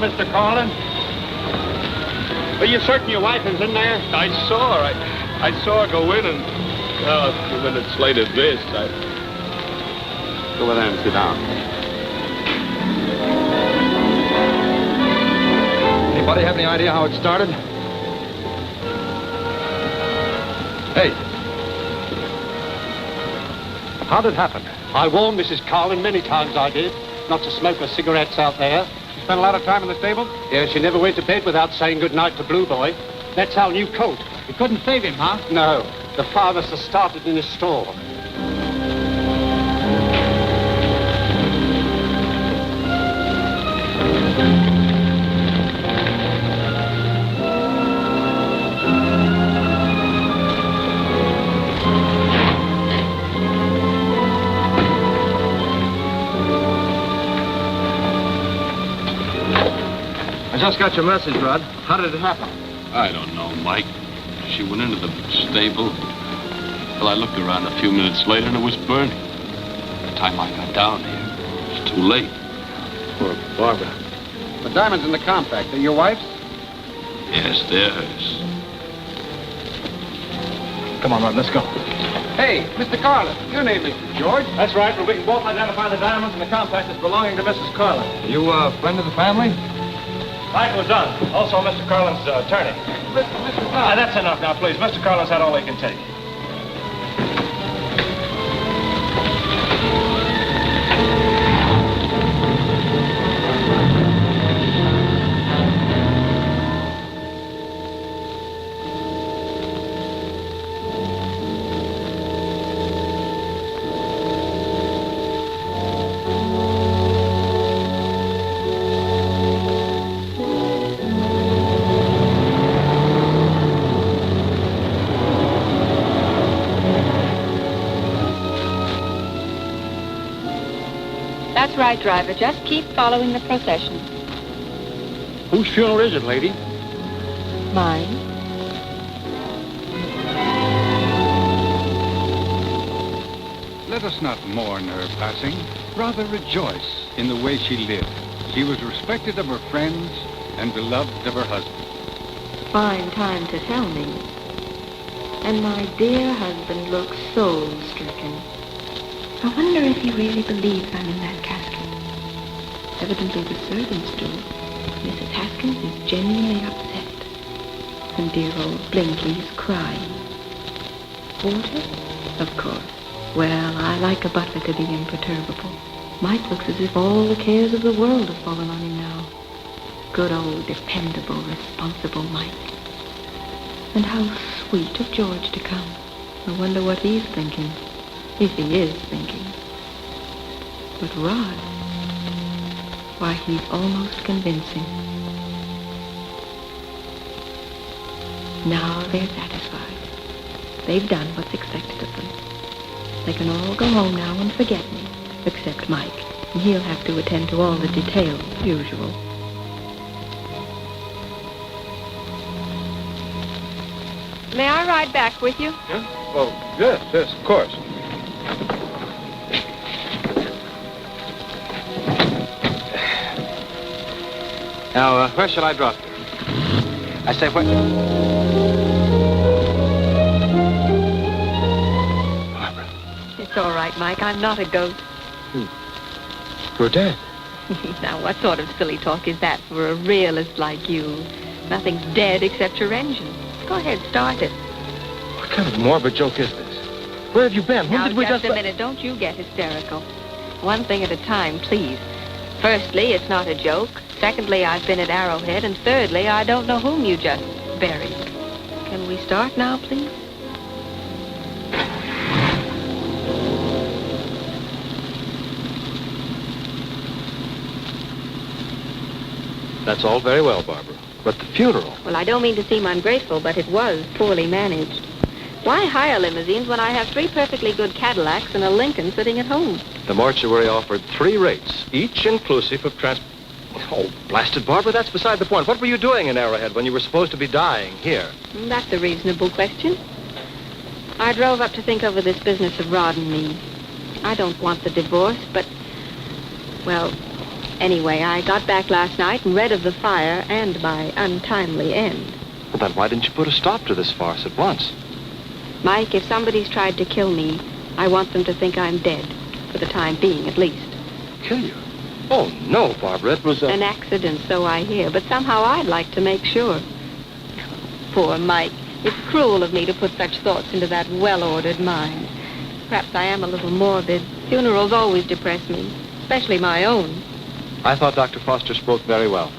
Mr. Carlin? Are you certain your wife is in there? I saw her. I saw her go in and... a few minutes later, this. Go over there and sit down. Anybody have any idea how it started? Hey. How did it happen? I warned Mrs. Carlin many times, I did, not to smoke her cigarettes out there. You spent a lot of time in the stable? Yeah, she never went to bed without saying goodnight to Blue Boy. That's our new colt. You couldn't save him, huh? No. The fire must have started in his stall. I just got your message, Rod. How did it happen? I don't know, Mike. She went into the stable. Well, I looked around a few minutes later and it was burning. By the time I got down here, it was too late. Poor Barbara. The diamonds in the compact, they're your wife's? Yes, they're hers. Come on, Rod, let's go. Hey, Mr. Carlin, your name is George? That's right, but we can both identify the diamonds in the compact as belonging to Mrs. Carlin. You a friend of the family? Michael Dunn, also Mr. Carlin's attorney. Mr. Dunn. That's enough now, please. Mr. Carlin's had all he can take. That's right, driver. Just keep following the procession. Whose funeral is it, lady? Mine. Let us not mourn her passing, rather rejoice in the way she lived. She was respected of her friends and beloved of her husband. Fine time to tell me. And my dear husband looks soul-stricken. I wonder if he really believes I'm in that casket. Evidently the servants do. Mrs. Haskins is genuinely upset. And dear old Blinky's crying. Water? Of course. Well, I like a butler to be imperturbable. Mike looks as if all the cares of the world have fallen on him now. Good old, dependable, responsible Mike. And how sweet of George to come. I wonder what he's thinking. If he is thinking. But Rod, why, he's almost convincing. Now they're satisfied. They've done what's expected of them. They can all go home now and forget me, except Mike. And he'll have to attend to all the details, as usual. May I ride back with you? Yeah? Oh, yes, of course. Now, where shall I drop you? I say, where... Barbara. It's all right, Mike. I'm not a ghost. You're dead. Now, what sort of silly talk is that for a realist like you? Nothing's dead except your engine. Go ahead, start it. What kind of morbid joke is this? Where have you been? When Now, did we just a minute. Don't you get hysterical. One thing at a time, please. Firstly, it's not a joke. Secondly, I've been at Arrowhead. And thirdly, I don't know whom you just buried. Can we start now, please? That's all very well, Barbara. But the funeral... Well, I don't mean to seem ungrateful, but it was poorly managed. Why hire limousines when I have 3 perfectly good Cadillacs and a Lincoln sitting at home? The mortuary offered 3 rates, each inclusive of transport. Oh, blasted, Barbara, that's beside the point. What were you doing in Arrowhead when you were supposed to be dying here? That's a reasonable question. I drove up to think over this business of Rod and me. I don't want the divorce, but, well, Anyway, I got back last night and read of the fire and my untimely end. Well, then why didn't you put a stop to this farce at once? Mike, if somebody's tried to kill me, I want them to think I'm dead, for the time being at least. Kill you? Oh, no, Barbara, it was An accident, so I hear, but somehow I'd like to make sure. Poor Mike. It's cruel of me to put such thoughts into that well-ordered mind. Perhaps I am a little morbid. Funerals always depress me, especially my own. I thought Dr. Foster spoke very well.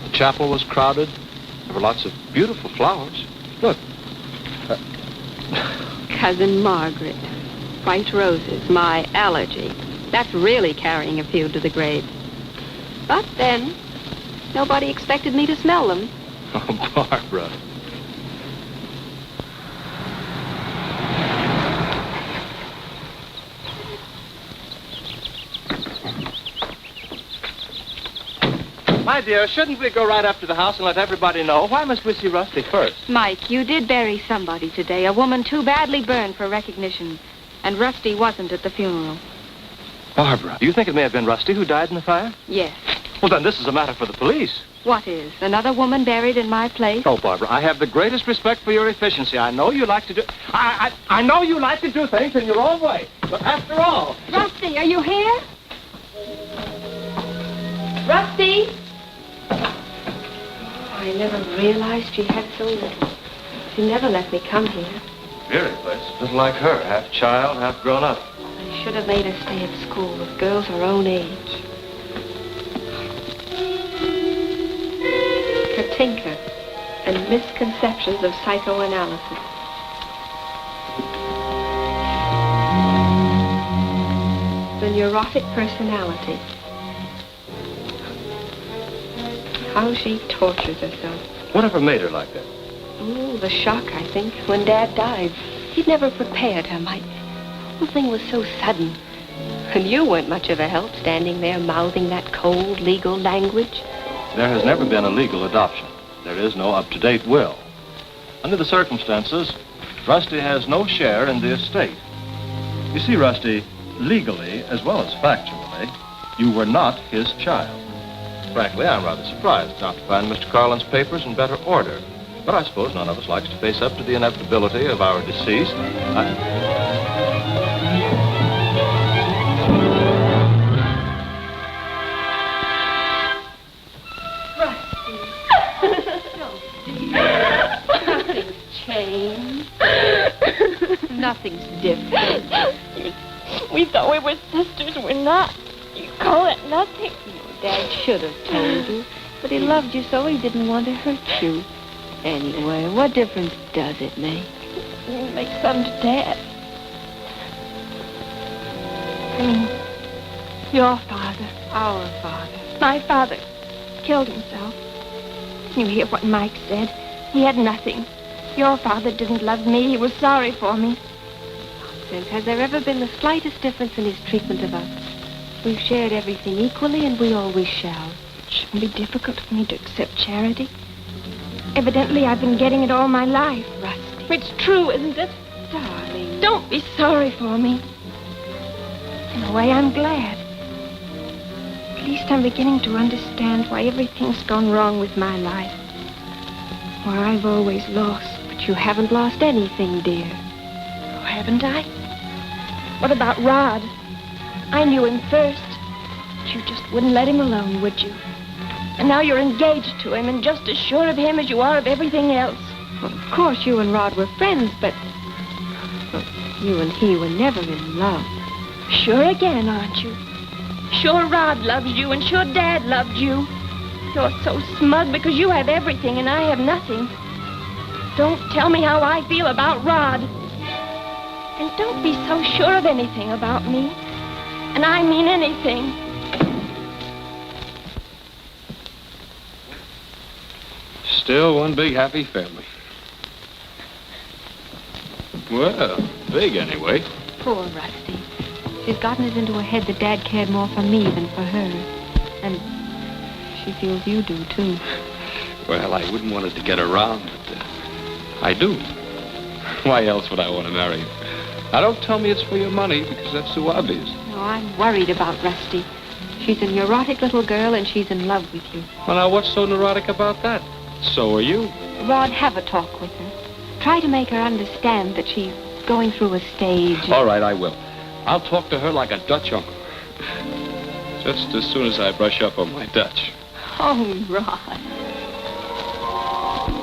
The chapel was crowded. There were lots of beautiful flowers. Look. Cousin Margaret. White roses, my allergy. That's really carrying a feud to the grave. But then, nobody expected me to smell them. Oh, Barbara. My dear, shouldn't we go right up to the house and let everybody know? Why must we see Rusty first? Mike, you did bury somebody today, a woman too badly burned for recognition. And Rusty wasn't at the funeral. Barbara, do you think it may have been Rusty who died in the fire? Yes. Well, then this is a matter for the police. What is? Another woman buried in my place? Oh, Barbara, I have the greatest respect for your efficiency. I know you like to do... I know you like to do things in your own way. But after all... Rusty, are you here? Rusty? I never realized she had so little. She never let me come here. Very place. Just like her, half child, half grown up. I should have made her stay at school with girls her own age. Katinka and misconceptions of psychoanalysis. The neurotic personality. How she tortures herself. Whatever made her like that? Oh, the shock, I think, when Dad died. He'd never prepared her, Mike. The whole thing was so sudden. And you weren't much of a help, standing there mouthing that cold, legal language. There has never been a legal adoption. There is no up-to-date will. Under the circumstances, Rusty has no share in the estate. You see, Rusty, legally as well as factually, you were not his child. Frankly, I'm rather surprised not to find Mr. Carlin's papers in better order. But I suppose none of us likes to face up to the inevitability of our deceased. Nothing's changed. Nothing's different. We thought we were sisters. We're not. You call it nothing. Dad should have told you, but he loved you so he didn't want to hurt you. Anyway, what difference does it make? It makes some to Dad. I mean, your father. Our father. My father killed himself. You hear what Mike said? He had nothing. Your father didn't love me. He was sorry for me. Nonsense. Has there ever been the slightest difference in his treatment of us? We've shared everything equally, and we always shall. It shouldn't be difficult for me to accept charity. Evidently, I've been getting it all my life. Rusty. It's true, isn't it? Darling. Don't be sorry for me. In a way, I'm glad. At least I'm beginning to understand why everything's gone wrong with my life. Why I've always lost. But you haven't lost anything, dear. Oh, haven't I? What about Rod? I knew him first, but you just wouldn't let him alone, would you? And now you're engaged to him and just as sure of him as you are of everything else. Well, of course, you and Rod were friends, but you and he were never in love. Sure again, aren't you? Sure Rod loves you and sure Dad loved you. You're so smug because you have everything and I have nothing. Don't tell me how I feel about Rod. And don't be so sure of anything about me. And I mean anything. Still one big happy family. Well, big anyway. Poor Rusty. She's gotten it into her head that Dad cared more for me than for her. And she feels you do, too. Well, I wouldn't want it to get around, but I do. Why else would I want to marry you? Now, don't tell me it's for your money, because that's too obvious. No, I'm worried about Rusty. She She's a neurotic little girl, and she's in love with you. Well, now, what's so neurotic about that? So are you. Rod, have a talk with her. Try to make her understand that she's going through a stage. All right, I will. I'll talk to her like a Dutch uncle. Just as soon as I brush up on my Dutch. Oh, Rod.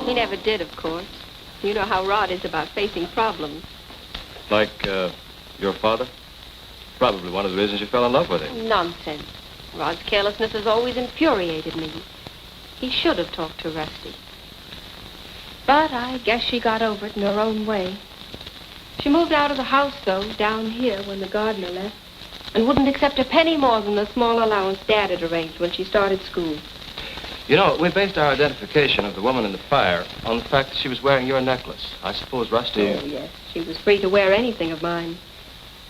He never did, of course. You know how Rod is about facing problems. Like, your father? Probably one of the reasons you fell in love with him. Nonsense. Rod's carelessness has always infuriated me. He should have talked to Rusty. But I guess she got over it in her own way. She moved out of the house, though, down here when the gardener left, and wouldn't accept a penny more than the small allowance Dad had arranged when she started school. You know, we based our identification of the woman in the fire on the fact that she was wearing your necklace. I suppose Rusty... Oh, yes. She was free to wear anything of mine.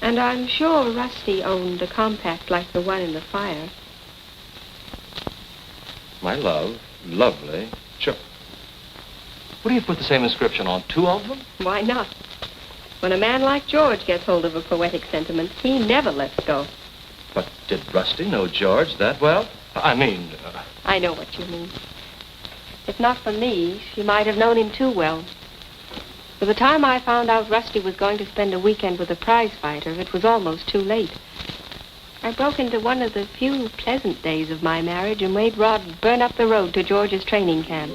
And I'm sure Rusty owned a compact like the one in the fire. My love, lovely. Sure. What do you put the same inscription on? 2 of them? Why not? When a man like George gets hold of a poetic sentiment, he never lets go. But did Rusty know George that well? I mean... I know what you mean. If not for me, she might have known him too well. By the time I found out Rusty was going to spend a weekend with a prize fighter, it was almost too late. I broke into one of the few pleasant days of my marriage and made Rod burn up the road to George's training camp.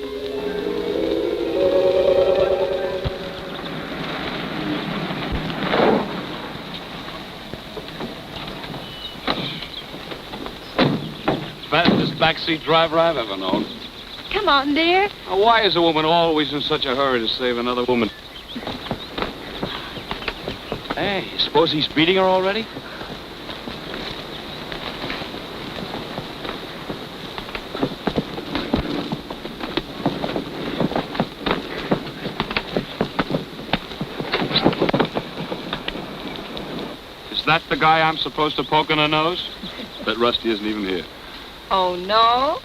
Fastest backseat driver I've ever known. Come on, dear. Now, why is a woman always in such a hurry to save another woman? Hey, you suppose he's beating her already? Is that the guy I'm supposed to poke in the nose? Bet Rusty isn't even here. Oh, no?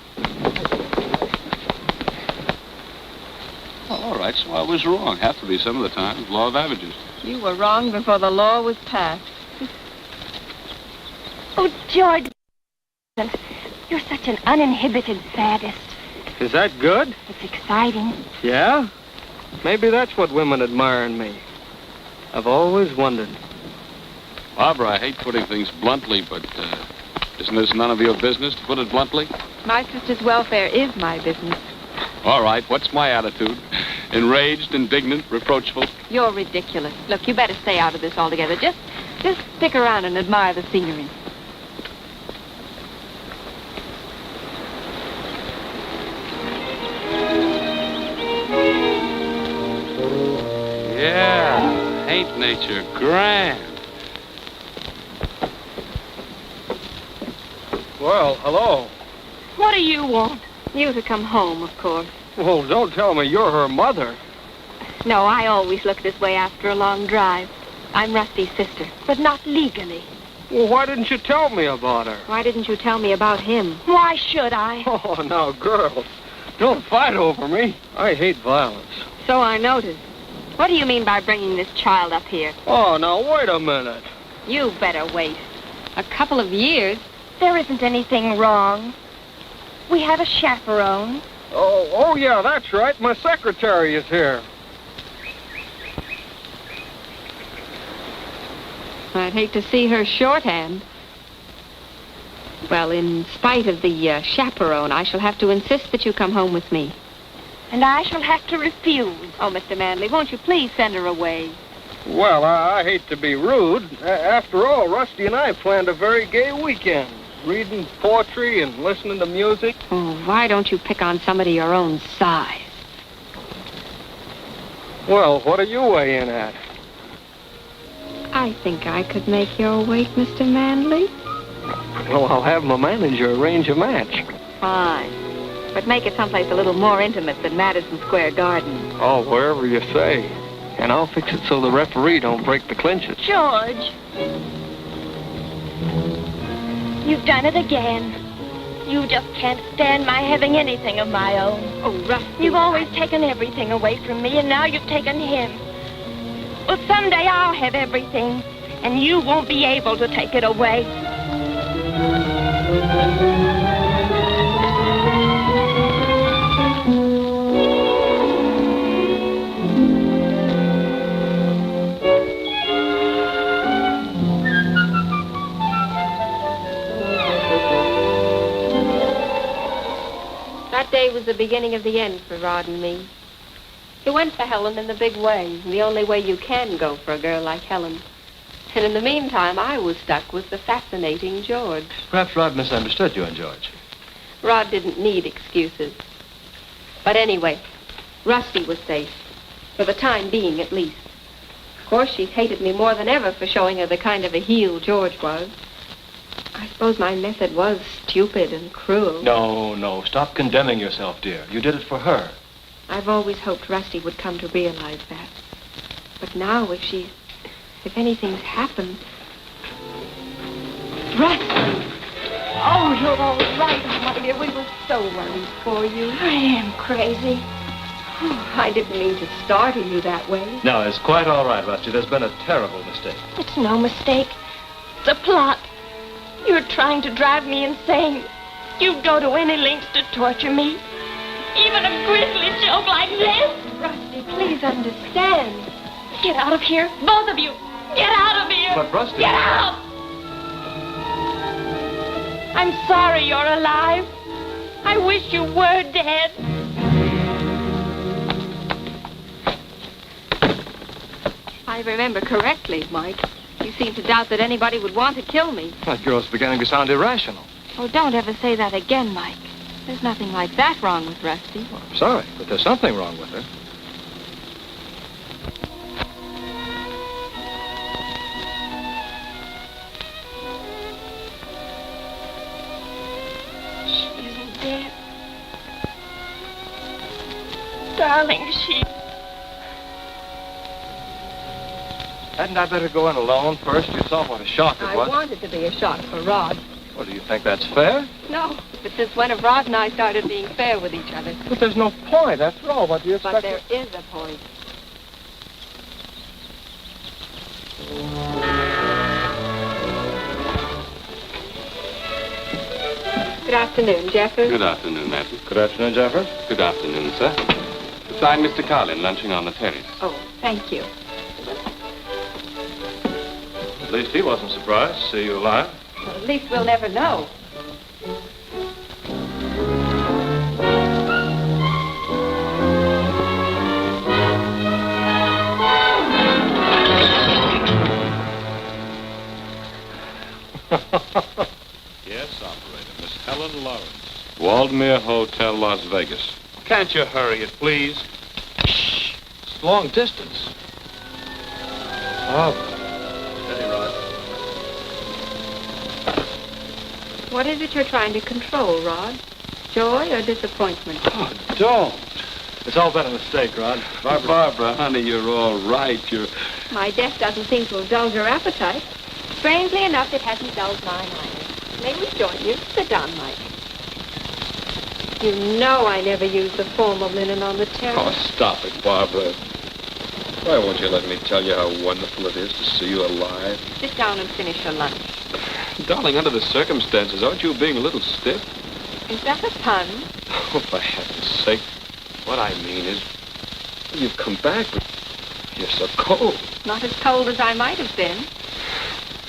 Oh, all right, so I was wrong. Have to be some of the time. Law of averages. You were wrong before the law was passed. Oh, George, you're such an uninhibited sadist. Is that good? It's exciting. Yeah? Maybe that's what women admire in me. I've always wondered. Barbara, I hate putting things bluntly, but isn't this none of your business, to put it bluntly? My sister's welfare is my business. All right, what's my attitude? Enraged, indignant, reproachful? You're ridiculous. Look, you better stay out of this altogether. Just stick around and admire the scenery. Yeah, ain't nature grand? Well, hello. What do you want? You to come home, of course. Well, don't tell me you're her mother. No, I always look this way after a long drive. I'm Rusty's sister, but not legally. Well, why didn't you tell me about her? Why didn't you tell me about him? Why should I? Oh, now, girls, don't fight over me. I hate violence. So I noticed. What do you mean by bringing this child up here? Oh, now, wait a minute. You better wait. A couple of years? There isn't anything wrong. We have a chaperone. Oh, yeah, that's right. My secretary is here. I'd hate to see her shorthand. Well, in spite of the chaperone, I shall have to insist that you come home with me. And I shall have to refuse. Oh, Mr. Manley, won't you please send her away? Well, I hate to be rude. After all, Rusty and I planned a very gay weekend. Reading poetry and listening to music. Oh, why don't you pick on somebody your own size? Well, what are you weighing at? I think I could make your weight, Mr. Manley. Well, I'll have my manager arrange a match. Fine. But make it someplace a little more intimate than Madison Square Garden. Oh, wherever you say. And I'll fix it so the referee don't break the clinches. George. You've done it again. You just can't stand my having anything of my own. Oh, Rusty. You've always taken everything away from me, and now you've taken him. Well, someday I'll have everything, and you won't be able to take it away. That day was the beginning of the end for Rod and me. He went for Helen in the big way, the only way you can go for a girl like Helen. And in the meantime, I was stuck with the fascinating George. Perhaps Rod misunderstood you and George. Rod didn't need excuses. But anyway, Rusty was safe. For the time being, at least. Of course, she hated me more than ever for showing her the kind of a heel George was. I suppose my method was stupid and cruel. No. Stop condemning yourself, dear. You did it for her. I've always hoped Rusty would come to realize that. But now, if anything's happened... Rusty! Oh, you're all right, my dear. We were so worried for you. I am crazy. Oh, I didn't mean to startle you that way. No, it's quite all right, Rusty. There's been a terrible mistake. It's no mistake. It's a plot. You're trying to drive me insane. You'd go to any lengths to torture me. Even a grisly joke like this. Rusty, please understand. Get out of here, both of you. Get out of here. But, Rusty... Get out! I'm sorry you're alive. I wish you were dead. If I remember correctly, Mike, you seem to doubt that anybody would want to kill me. That girl's beginning to sound irrational. Oh, don't ever say that again, Mike. There's nothing like that wrong with Rusty. Well, I'm sorry, but there's something wrong with her. She isn't dead. Darling, she... Hadn't I better go in alone first? You saw what a shock it was. I wanted to be a shock for Rod. Well, do you think that's fair? No, but since when have Rod and I started being fair with each other? But there's no point. After all, what do you expect? But there is a point. Good afternoon, Jeffers. Good afternoon, Matthew. Good afternoon, Jeffers. Good afternoon, sir. Find Mr. Carlin lunching on the terrace. Oh, thank you. At least he wasn't surprised to see you alive. Well, at least we'll never know. Yes, operator. Miss Helen Lawrence. Waldmere Hotel, Las Vegas. Can't you hurry it, please? Shh. It's long distance. Oh. Steady, Rod. What is it you're trying to control, Rod? Joy or disappointment? Oh, don't. It's all been a mistake, Rod. Barbara, honey, you're all right. My death doesn't seem to have dulled your appetite. Strangely enough, it hasn't dulled mine either. May we join you? Sit down, Mike. You know I never use the formal linen on the terrace. Oh, stop it, Barbara. Why won't you let me tell you how wonderful it is to see you alive? Sit down and finish your lunch. Darling, under the circumstances, aren't you being a little stiff? Is that a pun? Oh, for heaven's sake. What I mean is, you've come back, but you're so cold. Not as cold as I might have been.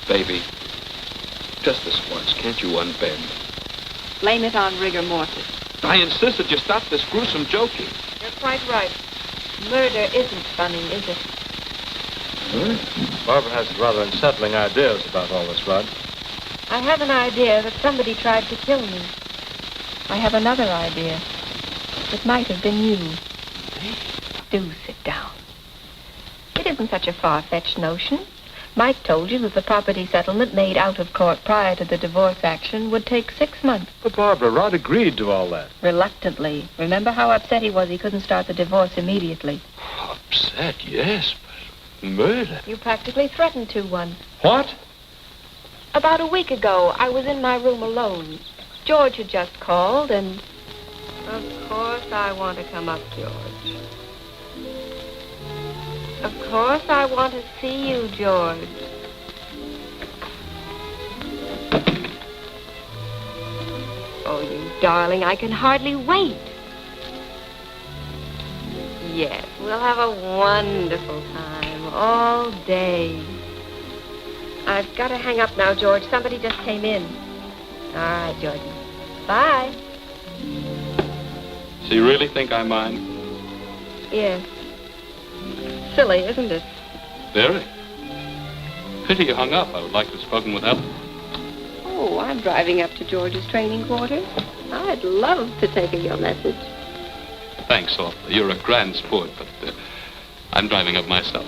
Baby, just this once, can't you unbend? Blame it on rigor mortis. I insist that you stop this gruesome joking. You're quite right. Murder isn't funny, is it? Barbara has rather unsettling ideas about all this, Rod. I have an idea that somebody tried to kill me. I have another idea. It might have been you. Do sit down. It isn't such a far-fetched notion. Mike told you that the property settlement made out of court prior to the divorce action would take 6 months. But Barbara, Rod agreed to all that. Reluctantly. Remember how upset he was he couldn't start the divorce immediately. Upset, yes, but murder. You practically threatened to one. What? About a week ago, I was in my room alone. George had just called, and... Of course I want to come up, George. Of course I want to see you, George. darling, I can hardly wait. Yes, we'll have a wonderful time all day. I've got to hang up now, George. Somebody just came in. All right, Jordan. Bye. So you really think I mind? Yes. Silly, isn't it? Very. Pity you hung up. I would like to have spoken with Helen. Oh, I'm driving up to George's training quarters. I'd love to take her your message. Thanks awfully. You're a grand sport, but I'm driving up myself.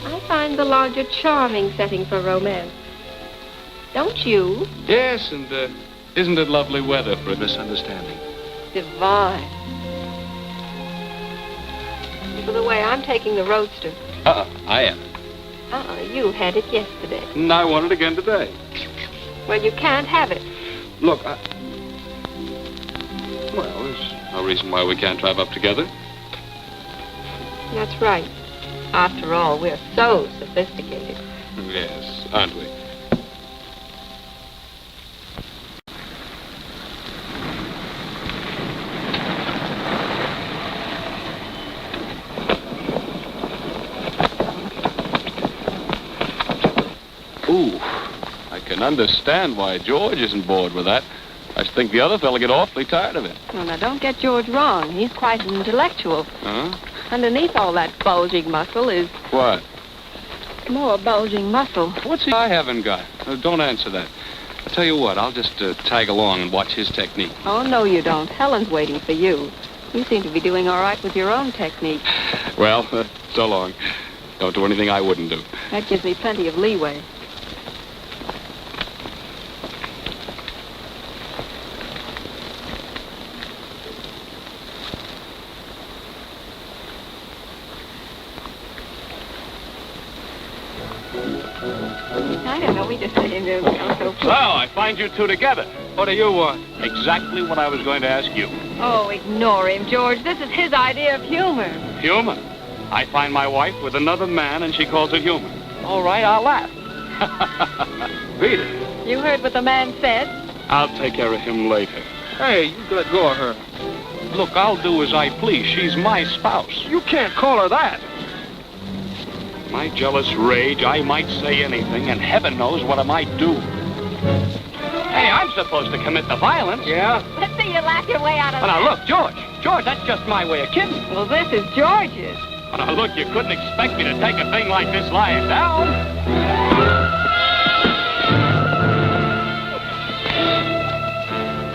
I find the lodge a charming setting for romance. Don't you? Yes, and isn't it lovely weather for a misunderstanding? Divine. By the way, I'm taking the roadster. I am. You had it yesterday. And I want it again today. Well, you can't have it. Look, well, there's no reason why we can't drive up together. That's right. After all, we're so sophisticated. Yes, aren't we? Ooh, I can understand why George isn't bored with that. I think the other fella get awfully tired of it. Well, now, don't get George wrong. He's quite an intellectual. Huh? Underneath all that bulging muscle is What? more bulging muscle. What's he I haven't got? Don't answer that. I'll tell you what, I'll just tag along and watch his technique. Oh, no, you don't. Helen's waiting for you. You seem to be doing all right with your own technique. Well, so long. Don't do anything I wouldn't do. That gives me plenty of leeway. I don't know, we just came in. So, I find you two together. What do you want? Exactly what I was going to ask you. Oh, ignore him, George. This is his idea of humor. Humor. I find my wife with another man and she calls it humor. All right, I'll laugh. Beat it. You heard what the man said? I'll take care of him later. Hey, you let go of her. Look, I'll do as I please. She's my spouse. You can't call her that. My jealous rage, I might say anything, and heaven knows what I might do. Hey, I'm supposed to commit the violence. Yeah? Let's see you laugh your way out of Oh, now, that. look, George. George, that's just my way of kidding. Well, this is George's. Oh, now, look, you couldn't expect me to take a thing like this lying down.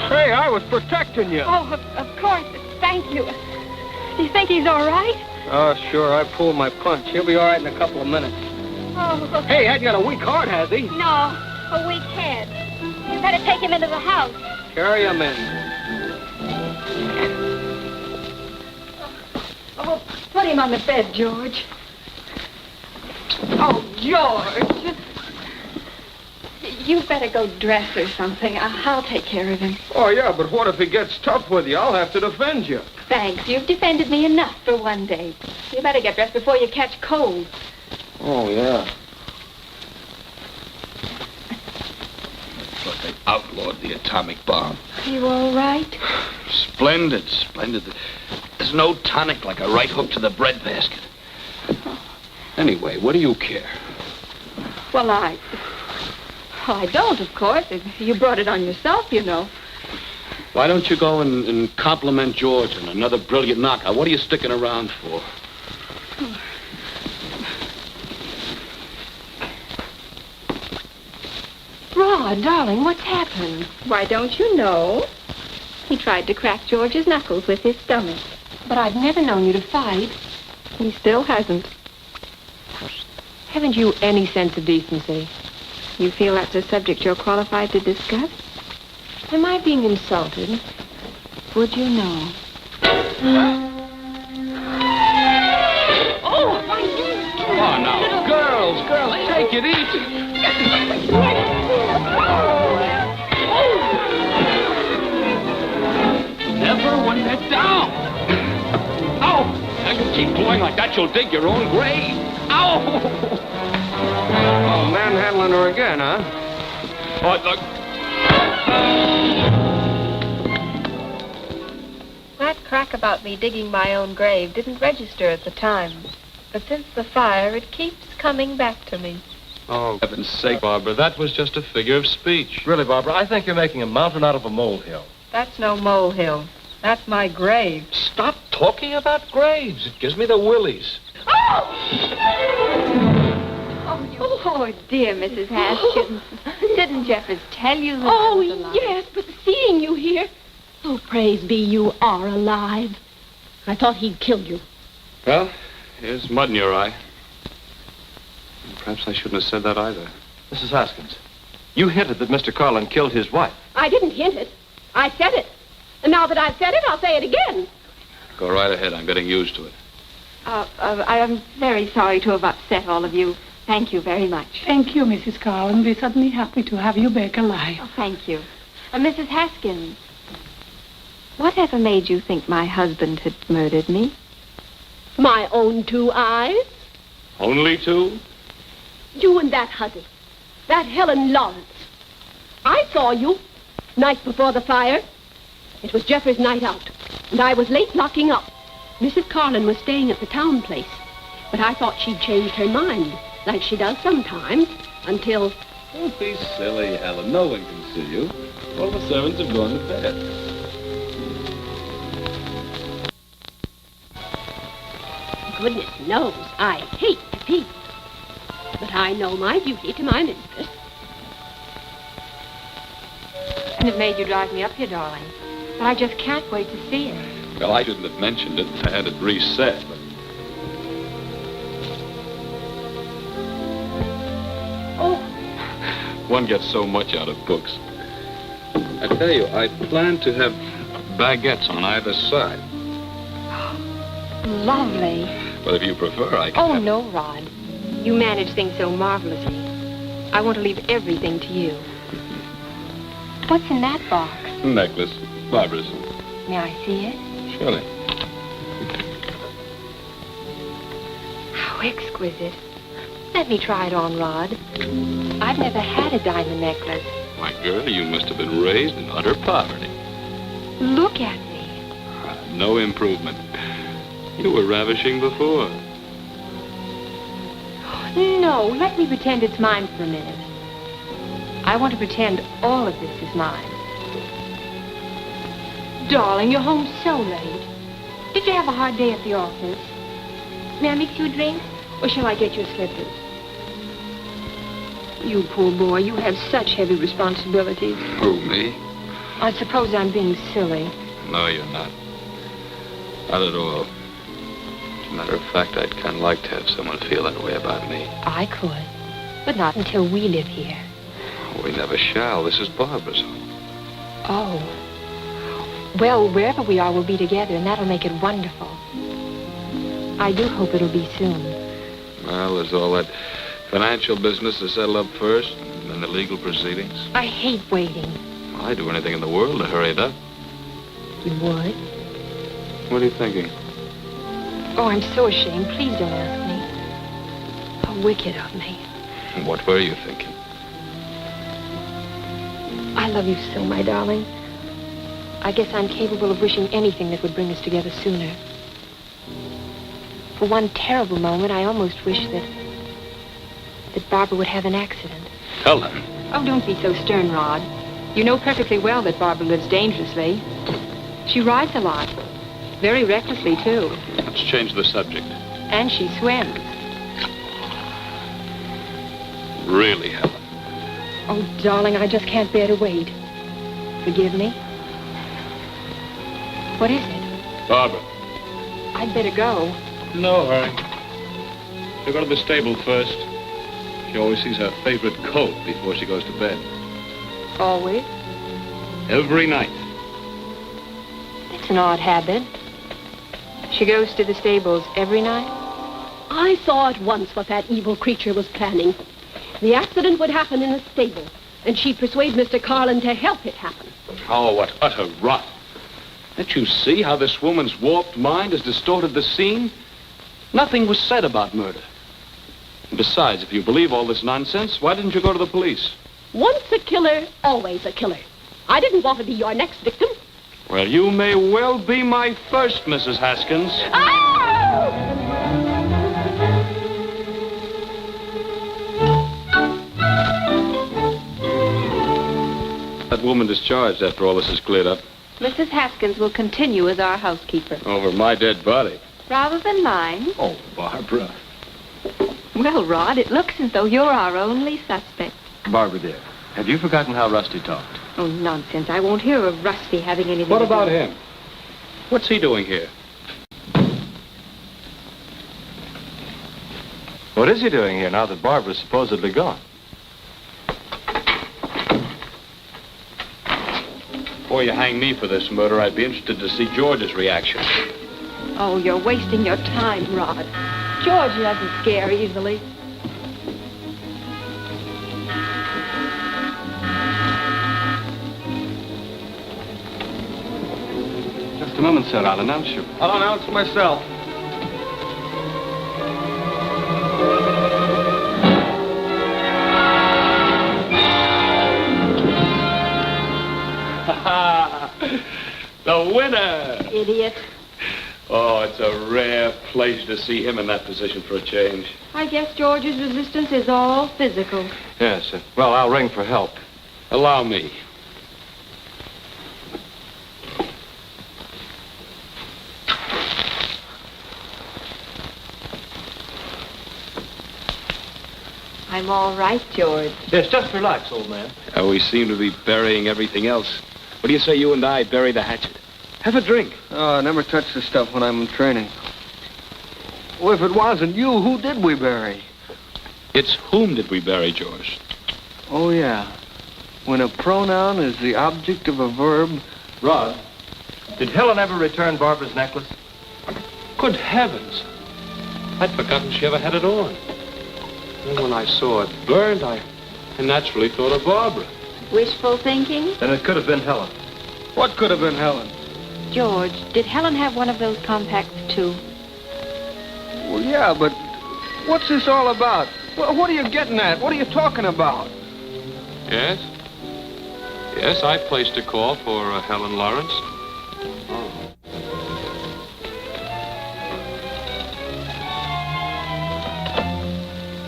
Hey, I was protecting you. Oh, of course. Thank you. Do you think he's all right? Oh, sure, I pulled my punch. He'll be all right in a couple of minutes. Oh. Hey, hadn't got a weak heart, has he? No, a weak head. You better take him into the house. Carry him in. Oh, put him on the bed, George. Oh, George. You better go dress or something. I'll take care of him. Oh, yeah, but what if he gets tough with you? I'll have to defend you. Thanks. You've defended me enough for one day. You better get dressed before you catch cold. Oh, yeah. But they outlawed the atomic bomb. Are you all right? Splendid, splendid. There's no tonic like a right hook to the breadbasket. Anyway, what do you care? Well, I don't, of course. You brought it on yourself, you know. Why don't you go and compliment George on another brilliant knockout? What are you sticking around for? Rod, darling, what's happened? Why, don't you know? He tried to crack George's knuckles with his stomach. But I've never known you to fight. He still hasn't. Haven't you any sense of decency? You feel that's a subject you're qualified to discuss? Am I being insulted? Would you know? Oh, now, girls, take it easy. Never when they're down. Ow! If you keep going like that, you'll dig your own grave. Ow! Oh, manhandling her again, huh? Oh, look. That crack about me digging my own grave didn't register at the time. But since the fire, it keeps coming back to me. Oh, for heaven's sake, Barbara, that was just a figure of speech. Really, Barbara, I think you're making a mountain out of a molehill. That's no molehill. That's my grave. Stop talking about graves. It gives me the willies. Oh, dear Mrs. Haskins. Didn't Jeffers tell you that Oh, I was alive? yes, but seeing you here... Oh, praise be you are alive. I thought he'd killed you. Well, here's mud in your eye. Perhaps I shouldn't have said that either. Mrs. Haskins, you hinted that Mr. Carlin killed his wife. I didn't hint it. I said it. And now that I've said it, I'll say it again. Go right ahead. I'm getting used to it. I'm very sorry to have upset all of you. Thank you very much. Thank you, Mrs. Carlin. We're certainly happy to have you back alive. Oh, thank you. Mrs. Haskins, whatever made you think my husband had murdered me? My own 2 eyes. Only 2? You and that hussy. That Helen Lawrence. I saw you. Night before the fire. It was Jeffers' night out. And I was late locking up. Mrs. Carlin was staying at the town place. But I thought she'd changed her mind. Like she does sometimes. Until... Don't be silly, Helen. No one can see you. All the servants have gone to bed. Goodness knows I hate to peep. But I know my duty to my mistress. And it made you drive me up here, darling. But I just can't wait to see it. Well, I shouldn't have mentioned it. I had it reset, but... Oh. One gets so much out of books. I tell you, I plan to have baguettes on either side. Lovely. But if you prefer, I can Oh, have... no, Rod. You manage things so marvelously. I want to leave everything to you. What's in that box? Necklace. Barbara's. May I see it? Surely. How exquisite. Let me try it on, Rod. I've never had a diamond necklace. My girl, you must have been raised in utter poverty. Look at me. No improvement. You were ravishing before. No, let me pretend it's mine for a minute. I want to pretend all of this is mine. Darling, you're home so late. Did you have a hard day at the office? May I mix you a drink? Or shall I get your slippers? You poor boy, you have such heavy responsibilities. Who, me? I suppose I'm being silly. No, you're not. Not at all. As a matter of fact, I'd kind of like to have someone feel that way about me. I could, but not until we live here. We never shall. This is Barbara's home. Oh. Well, wherever we are, we'll be together, and that'll make it wonderful. I do hope it'll be soon. Well, there's all that financial business to settle up first, and then the legal proceedings. I hate waiting. I'd do anything in the world to hurry it up. You would? What are you thinking? Oh, I'm so ashamed. Please don't ask me. How wicked of me. What were you thinking? I love you so, my darling. I guess I'm capable of wishing anything that would bring us together sooner. For one terrible moment, I almost wish that Barbara would have an accident. Helen. Oh, don't be so stern, Rod. You know perfectly well that Barbara lives dangerously. She rides a lot. Very recklessly, too. Let's change the subject. And she swims. Really, Helen? Oh, darling, I just can't bear to wait. Forgive me? What is it? Barbara. I'd better go. No hurry. She'll go to the stable first. She always sees her favorite coat before she goes to bed. Always? Every night. It's an odd habit. She goes to the stables every night? I saw at once what that evil creature was planning. The accident would happen in the stable, and she'd persuade Mr. Carlin to help it happen. Oh, what utter rot. Can't you see how this woman's warped mind has distorted the scene? Nothing was said about murder. And besides, if you believe all this nonsense, why didn't you go to the police? Once a killer, always a killer. I didn't want to be your next victim. Well, you may well be my first, Mrs. Haskins. That woman discharged after all this is cleared up. Mrs. Haskins will continue as our housekeeper. Over my dead body. Rather than mine. Oh, Barbara. Well, Rod, it looks as though you're our only suspect. Barbara, dear, have you forgotten how Rusty talked? Oh, nonsense. I won't hear of Rusty having anything What to do about with it. him? What's he doing here? What is he doing here now that Barbara's supposedly gone? Before you hang me for this murder, I'd be interested to see George's reaction. Oh, you're wasting your time, Rod. George doesn't scare easily. Just a moment, sir. I'll announce you. I'll announce myself. The winner! Idiot. Oh, it's a rare pleasure to see him in that position for a change. I guess George's resistance is all physical. Yes, sir. Well, I'll ring for help. Allow me. I'm all right, George. Yes, just relax, old man. We seem to be burying everything else. What do you say you and I bury the hatchet? Have a drink. Oh, I never touch this stuff when I'm in training. Well, if it wasn't you, who did we bury? It's whom did we bury, George? Oh, yeah. When a pronoun is the object of a verb. Rod, did Helen ever return Barbara's necklace? Good heavens. I'd forgotten she ever had it on. And when I saw it burned, I naturally thought of Barbara. Wishful thinking? Then it could have been Helen. What could have been Helen? George, did Helen have one of those compacts, too? Well, yeah, but what's this all about? What are you getting at? What are you talking about? Yes? Yes, I placed a call for Helen Lawrence. Oh.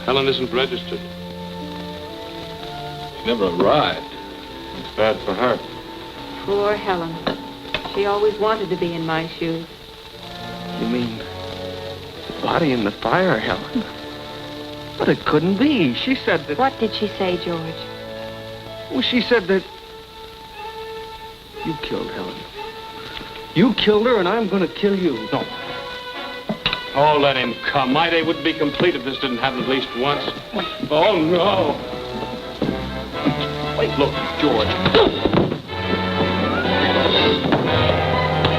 Helen isn't registered. She never arrived. It's bad for her. Poor Helen. She always wanted to be in my shoes. You mean the body in the fire, Helen? But it couldn't be. She said that... What did she say, George? Well, she said that... You killed Helen. You killed her, and I'm going to kill you. No. Oh, let him come. My day wouldn't be complete if this didn't happen at least once. Oh, no. Wait, look, George.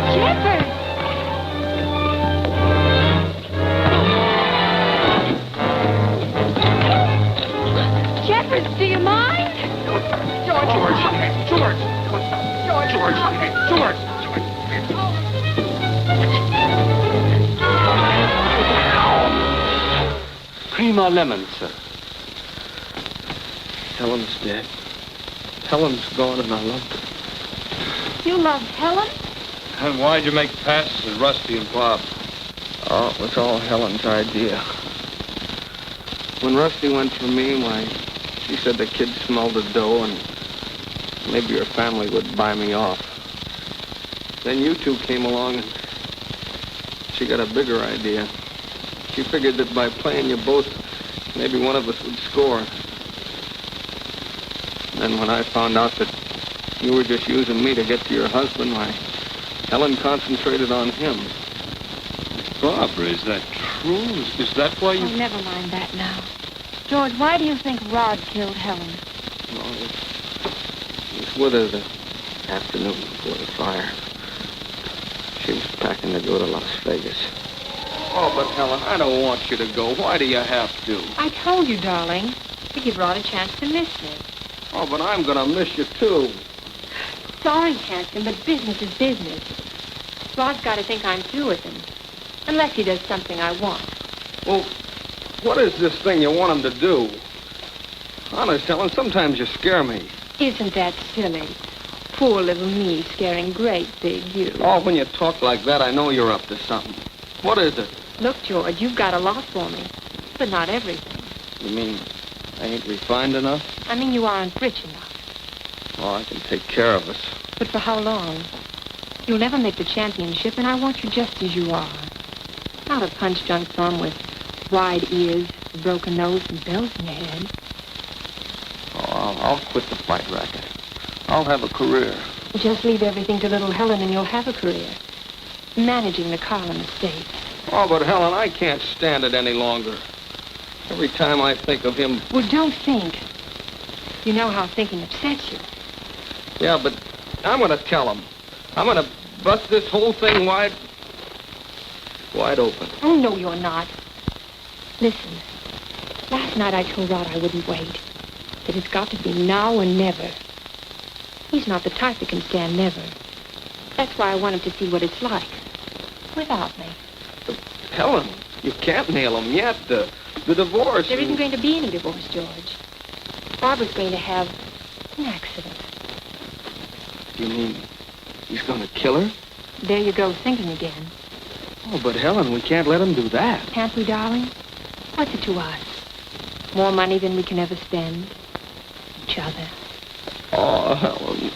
Shepherd! Shepherd, do you mind? George! Cream or lemon, sir? Helen's dead. Helen's gone, and I loved her. You loved Helen? And why'd you make passes with Rusty and Bob? Oh, it was all Helen's idea. When Rusty went for me, why, she said the kid smelled the dough and maybe your family would buy me off. Then you two came along and she got a bigger idea. She figured that by playing you both, maybe one of us would score. Then when I found out that you were just using me to get to your husband, why, Helen concentrated on him. Barbara, is that true? Is that why you... Oh, never mind that now. George, why do you think Rod killed Helen? Well, he was with her the afternoon before the fire. She was packing to go to Las Vegas. Oh, but Helen, I don't want you to go. Why do you have to? I told you, darling. To give Rod a chance to miss me. Oh, but I'm gonna miss you, too. Sorry, handsome, but business is business. Rod's got to think I'm through with him. Unless he does something I want. Well, what is this thing you want him to do? Honest, Helen, sometimes you scare me. Isn't that silly? Poor little me scaring great big you. Oh, when you talk like that, I know you're up to something. What is it? Look, George, you've got a lot for me, but not everything. You mean I ain't refined enough? I mean, you aren't rich enough. Oh, I can take care of us. But for how long? You'll never make the championship, and I want you just as you are. Not a punch-drunk thumb with wide ears, a broken nose, and bells in your head. Oh, I'll quit the fight racket. I'll have a career. Just leave everything to little Helen, and you'll have a career. Managing the Carlin estate. Oh, but Helen, I can't stand it any longer. Every time I think of him... Well, don't think. You know how thinking upsets you. Yeah, but I'm gonna tell him. I'm gonna bust this whole thing wide open. Oh, no, you're not. Listen, last night I told Rod I wouldn't wait. That it's got to be now or never. He's not the type that can stand never. That's why I want him to see what it's like. Without me. Helen, you can't nail him yet. The divorce... There isn't going to be any divorce, George. Barbara's going to have an accident. You mean he's gonna kill her? There you go, thinking again. Oh, but Helen, we can't let him do that. Can't we, darling? What's it to us? More money than we can ever spend. Each other. Oh, Helen.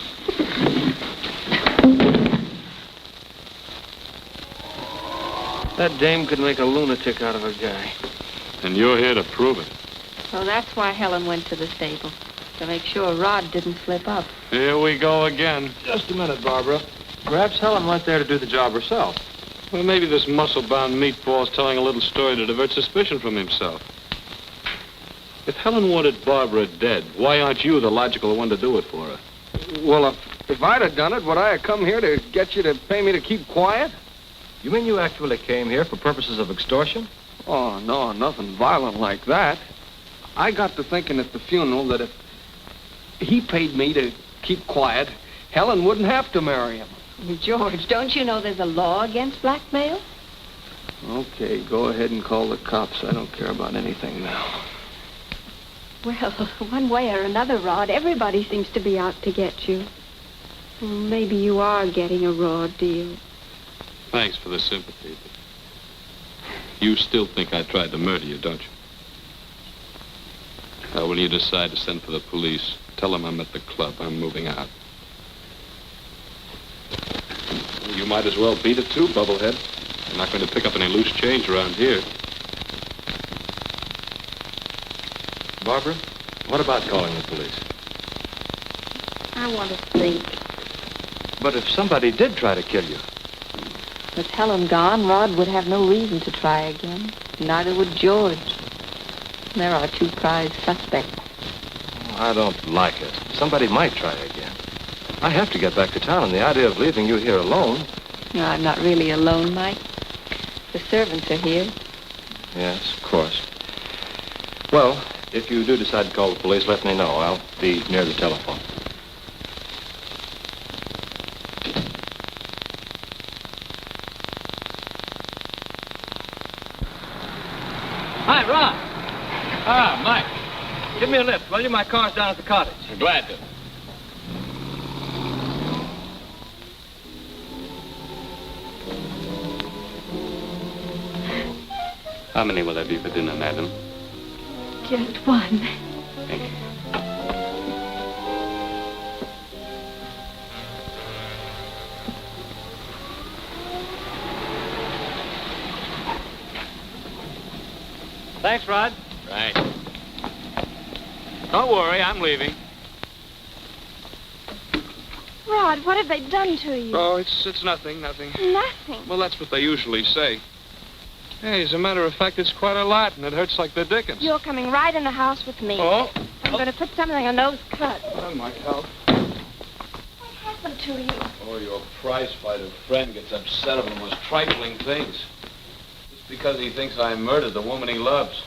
That dame could make a lunatic out of a guy. And you're here to prove it. So that's why Helen went to the stable. To make sure Rod didn't slip up. Here we go again. Just a minute, Barbara. Perhaps Helen went there to do the job herself. Well, maybe this muscle-bound meatball's telling a little story to divert suspicion from himself. If Helen wanted Barbara dead, why aren't you the logical one to do it for her? Well, if I'd have done it, would I have come here to get you to pay me to keep quiet? You mean you actually came here for purposes of extortion? Oh, no, nothing violent like that. I got to thinking at the funeral that if he paid me to keep quiet, Helen wouldn't have to marry him. George, don't you know there's a law against blackmail? Okay, go ahead and call the cops. I don't care about anything now. Well, one way or another, Rod, everybody seems to be out to get you. Well, maybe you are getting a raw deal. Thanks for the sympathy. But you still think I tried to murder you, don't you? Now, when you decide to send for the police, tell them I'm at the club. I'm moving out. Well, you might as well beat it, too, Bubblehead. You're not going to pick up any loose change around here. Barbara, what about calling the police? I want to think. But if somebody did try to kill you... With Helen gone, Rod would have no reason to try again. Neither would George. There are two prize suspects. I don't like it. Somebody might try again. I have to get back to town, and the idea of leaving you here alone... No, I'm not really alone, Mike. The servants are here. Yes, of course. Well, if you do decide to call the police, let me know. I'll be near the telephone. Hi, Ron. Ah, Mike. Give me a lift, will you? My car's down at the cottage. Glad to. How many will there be for dinner, madam? Just one. Thank you. Thanks, Rod. Right. Don't worry, I'm leaving. Rod, what have they done to you? Oh, it's nothing. Nothing. Well, that's what they usually say. Hey, as a matter of fact, it's quite a lot, and it hurts like the dickens. You're coming right in the house with me. Oh? I'm going to put something on those cuts. That might help. What happened to you? Oh, your prize-fighter friend gets upset over the most trifling things. Just because he thinks I murdered the woman he loves.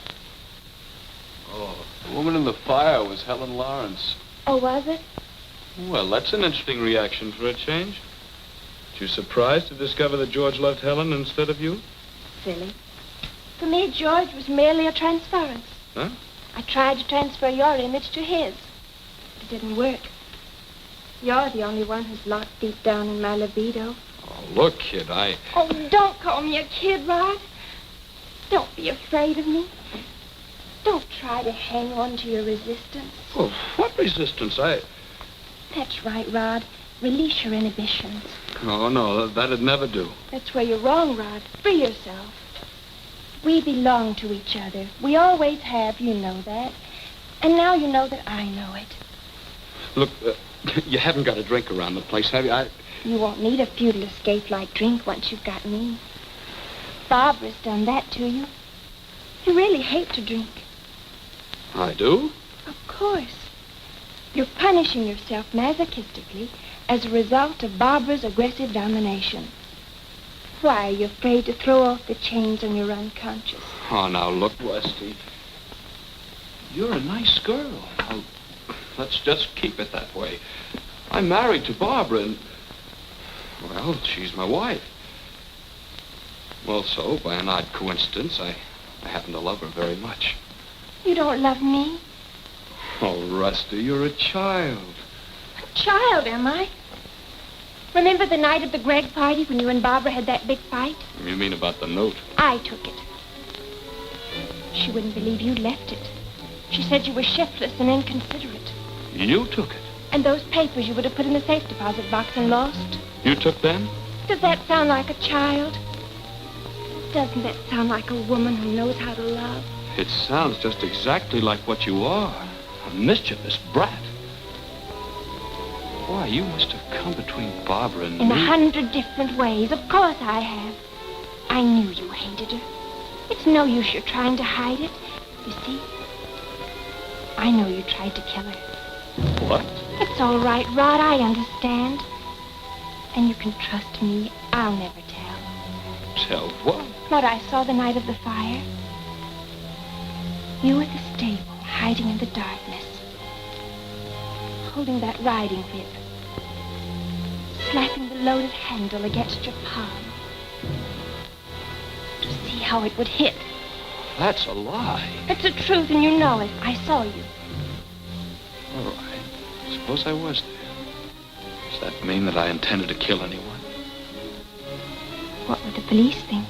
Oh, the woman in the fire was Helen Lawrence. Oh, was it? Well, that's an interesting reaction for a change. Aren't you surprised to discover that George loved Helen instead of you? Silly. For me, George was merely a transference. Huh? I tried to transfer your image to his. It didn't work. You're the only one who's locked deep down in my libido. Oh, look, kid, Oh, don't call me a kid, Rod. Don't be afraid of me. Don't try to hang on to your resistance. Oh, what resistance? That's right, Rod. Release your inhibitions. Oh, no, that'd never do. That's where you're wrong, Rod. Free yourself. We belong to each other. We always have, you know that. And now you know that I know it. Look, you haven't got a drink around the place, have you? You won't need a futile escape-like drink once you've got me. Barbara's done that to you. You really hate to drink. I do? Of course. You're punishing yourself masochistically as a result of Barbara's aggressive domination. Why are you afraid to throw off the chains on your unconscious? Oh, now, look, Rusty. You're a nice girl. Now, let's just keep it that way. I'm married to Barbara, and, well, she's my wife. Well, so, by an odd coincidence, I happen to love her very much. You don't love me? Oh, Rusty, you're a child. A child, am I? Remember the night of the Gregg party when you and Barbara had that big fight? You mean about the note? I took it. She wouldn't believe you left it. She said you were shiftless and inconsiderate. You took it? And those papers you would have put in the safe deposit box and lost? You took them? Does that sound like a child? Doesn't that sound like a woman who knows how to love? It sounds just exactly like what you are. A mischievous brat. Why, you must have come between Barbara and In me. 100 different ways. Of course I have. I knew you hated her. It's no use you're trying to hide it. You see, I know you tried to kill her. What? It's all right, Rod. I understand. And you can trust me. I'll never tell. Tell what? What I saw the night of the fire. You at the stable, hiding in the darkness. Holding that riding whip. Slapping the loaded handle against your palm. To see how it would hit. That's a lie. It's the truth, and you know it. I saw you. All right. Suppose I was there. Does that mean that I intended to kill anyone? What would the police think?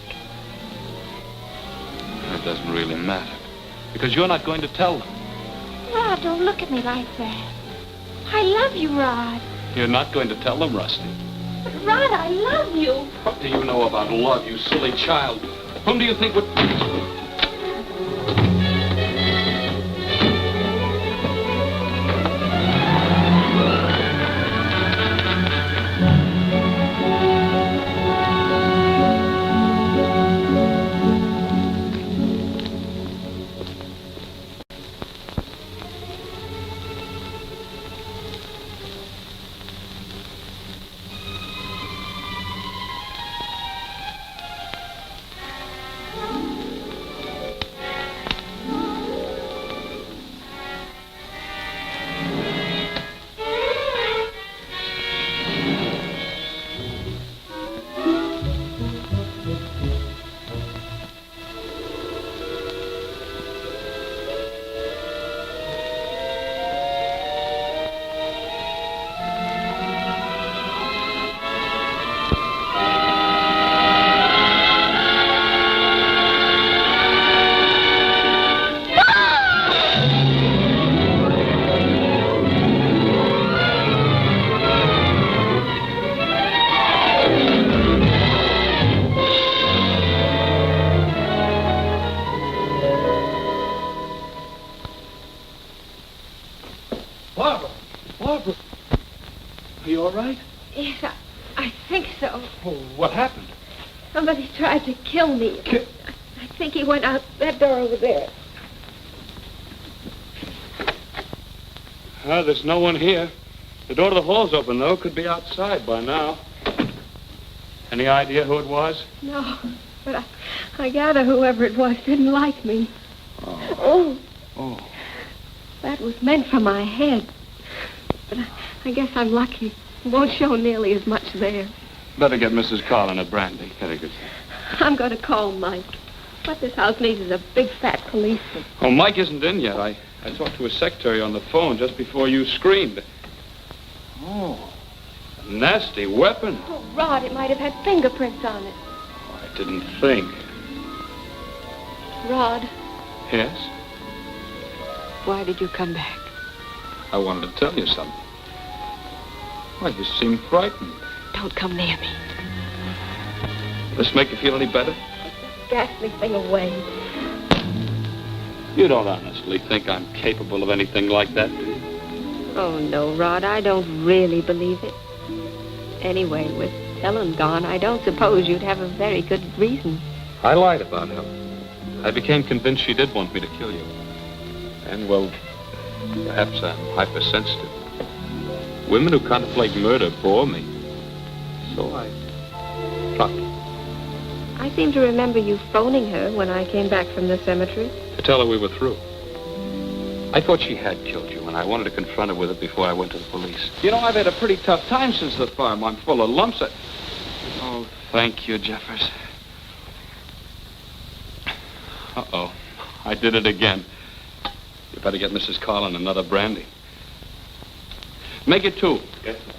It doesn't really matter. Because you're not going to tell them. Rod, don't look at me like that. I love you, Rod. You're not going to tell them, Rusty. But, Rod, I love you. What do you know about love, you silly child? Whom do you think would... Yes, I think so. Oh, what happened? Somebody tried to kill me. I think he went out that door over there. There's no one here. The door to the hall's open, though. Could be outside by now. Any idea who it was? No, but I gather whoever it was didn't like me. Oh. That was meant for my head. But I guess I'm lucky. It won't show nearly as much there. Better get Mrs. Carlin a brandy. Very good. I'm going to call Mike. What this house needs is a big, fat policeman. Oh, Mike isn't in yet. I talked to his secretary on the phone just before you screamed. Oh, a nasty weapon. Oh, Rod, it might have had fingerprints on it. I didn't think. Rod, Yes? Why did you come back? I wanted to tell you something. Why, you seem frightened. Don't come near me. Does this make you feel any better? ghastly thing away. You don't honestly think I'm capable of anything like that, do you? Oh, no, Rod, I don't really believe it. Anyway, with Helen gone, I don't suppose you'd have a very good reason. I lied about Helen. I became convinced she did want me to kill you. And, well, perhaps I'm hypersensitive. Women who contemplate murder bore me. So I dropped it. I seem to remember you phoning her when I came back from the cemetery. To tell her we were through. I thought she had killed you, and I wanted to confront her with it before I went to the police. You know, I've had a pretty tough time since the farm. I'm full of lumps. Oh, thank you, Jeffers. Uh-oh. I did it again. You better get Mrs. Collin another brandy. Make it 2. Yes, sir.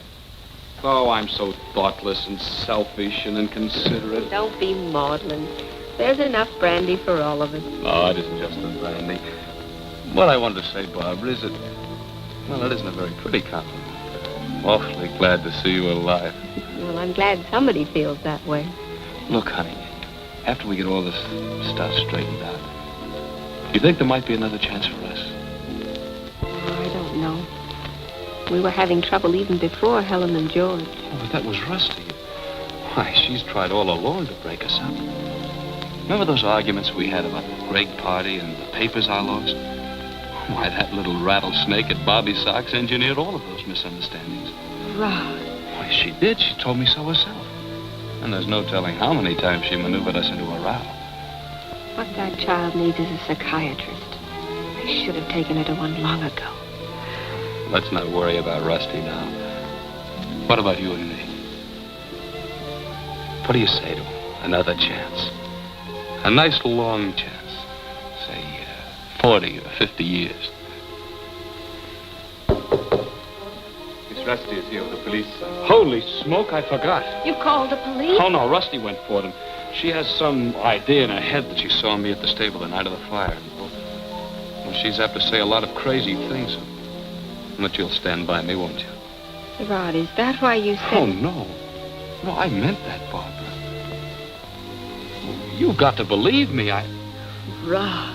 Oh, I'm so thoughtless and selfish and inconsiderate. Don't be maudlin. There's enough brandy for all of us. Oh, it isn't just the brandy. What I wanted to say, Barbara, is that, well, it isn't a very pretty compliment. I'm awfully glad to see you alive. Well, I'm glad somebody feels that way. Look, honey, after we get all this stuff straightened out, do you think there might be another chance for us? Oh, I don't know. We were having trouble even before Helen and George. Oh, but that was Rusty. Why, she's tried all along to break us up. Remember those arguments we had about the Gregg party and the papers I lost? Why, that little rattlesnake at Bobby Sox engineered all of those misunderstandings. Rod. Why, she did. She told me so herself. And there's no telling how many times she maneuvered us into a row. What that child needs is a psychiatrist. I should have taken her to one long ago. Let's not worry about Rusty now. What about you and me? What do you say to another chance? A nice long chance. Say, 40 or 50 years. Miss Rusty is here with the police. Holy smoke, I forgot. You called the police? Oh, no, Rusty went for them. She has some idea in her head that she saw me at the stable the night of the fire. Well, she's apt to say a lot of crazy things. But you'll stand by me, won't you? Rod, is that why you said... Oh, no. No, I meant that, Barbara. You've got to believe me. Rod.